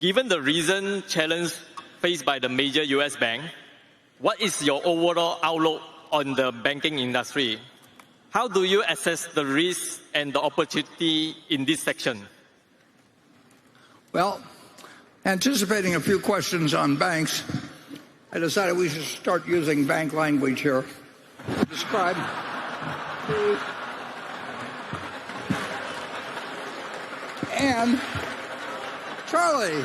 Given the recent challenge faced by the major U.S. bank, what is your overall outlook on the banking industry? How do you assess the risk and the opportunity in this section? Well, anticipating a few questions on banks, I decided we should start using bank language here to describe and Charlie.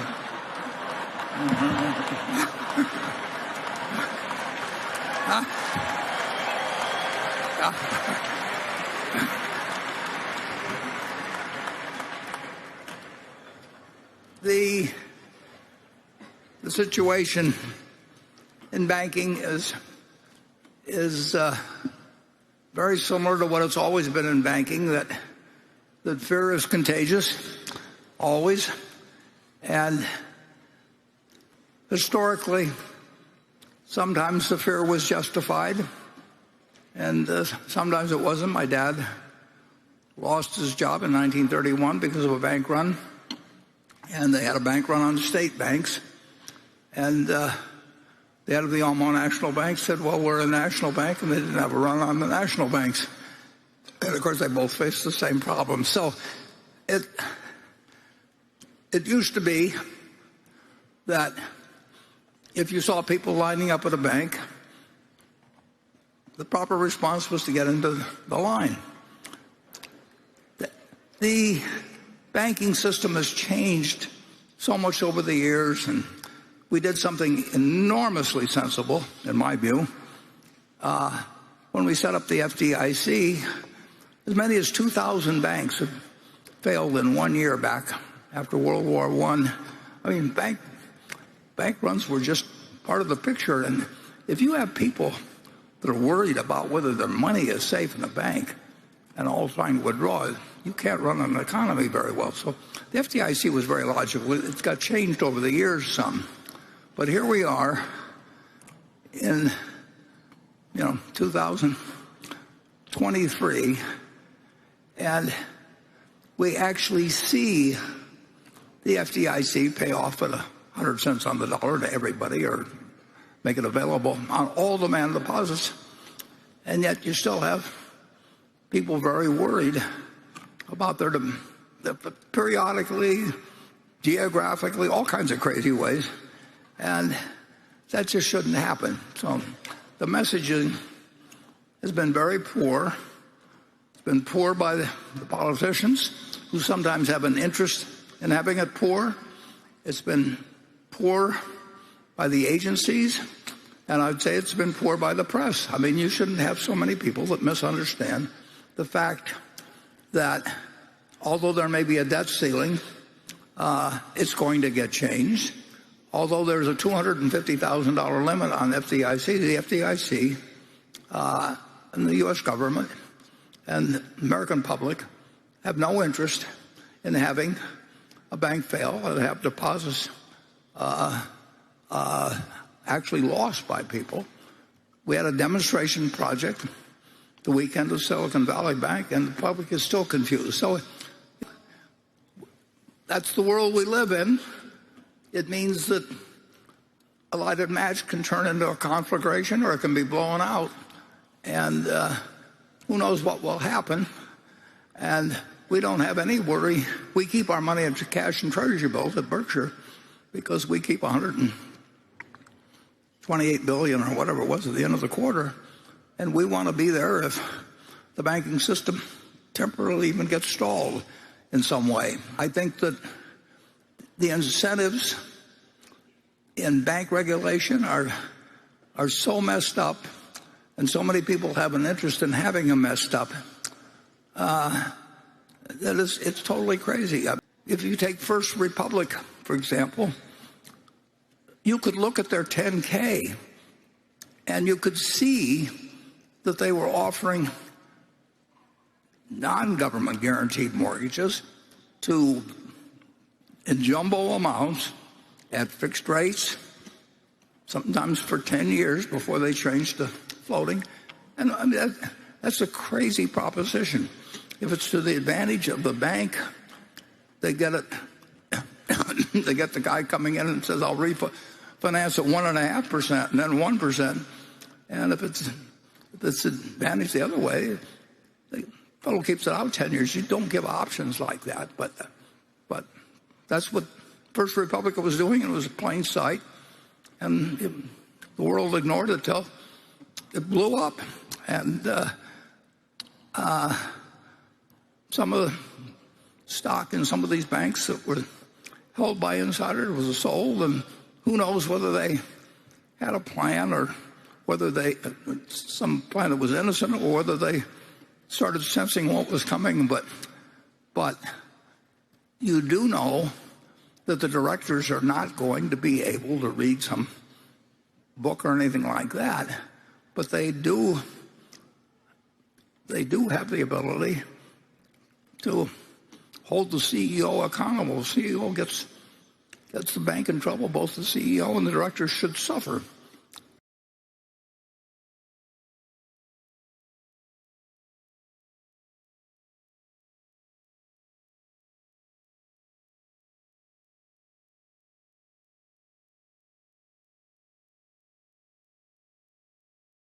The situation in banking is very similar to what it's always been in banking, that fear is contagious, always. And historically, sometimes the fear was justified, and sometimes it wasn't. My dad lost his job in 1931 because of a bank run, and they had a bank run on state banks. And the head of the Omaha National Bank said, well, we're a national bank, and they didn't have a run on the national banks. And, of course, they both faced the same problem. So it used to be that if you saw people lining up at a bank, the proper response was to get into the line. The banking system has changed so much over the years, and we did something enormously sensible, in my view. When we set up the FDIC, as many as 2,000 banks have failed in 1 year back after World War I. I mean, bank runs were just part of the picture. And if you have people that are worried about whether their money is safe in a bank and all trying to withdraw it, you can't run an economy very well. So the FDIC was very logical. It got changed over the years some. But here we are in 2023, and we actually see the FDIC pay off at 100 cents on the dollar to everybody, or make it available on all demand deposits. And yet you still have people very worried about their periodically, geographically, all kinds of crazy ways. And that just shouldn't happen. So the messaging has been very poor. It's been poor by the politicians, who sometimes have an interest in having it poor. It's been poor by the agencies, and I'd say it's been poor by the press. I mean, you shouldn't have so many people that misunderstand the fact that although there may be a debt ceiling, it's going to get changed. Although there's a $250,000 limit on FDIC, the FDIC and the U.S. government and the American public have no interest in having a bank fail and have deposits actually lost by people. We had a demonstration project the weekend of Silicon Valley Bank, and the public is still confused. So that's the world we live in. It means that a lighted match can turn into a conflagration, or it can be blown out. And who knows what will happen. And we don't have any worry. We keep our money in cash and treasury bills at Berkshire because we keep $128 billion or whatever it was at the end of the quarter. And we want to be there if the banking system temporarily even gets stalled in some way. I think that the incentives in bank regulation are so messed up, and so many people have an interest in having them messed up, that it's totally crazy. If you take First Republic, for example, you could look at their 10K, and you could see that they were offering non-government guaranteed mortgages in jumbo amounts at fixed rates, sometimes for 10 years before they changed to floating. And I mean, that's a crazy proposition. If it's to the advantage of the bank, they get it they get the guy coming in and says, I'll refinance at 1.5% and then 1%. And if it's advantage the other way, the fellow keeps it out 10 years. You don't give options like that. But that's what First Republic was doing, and it was plain sight. And the world ignored it till it blew up. And some of the stock in some of these banks that were held by insiders was sold, and who knows whether they had a plan or whether some plan that was innocent or whether they started sensing what was coming. But you do know that the directors are not going to be able to read some book or anything like that, but they do have the ability to hold the CEO accountable. The CEO gets the bank in trouble. Both the CEO and the directors should suffer.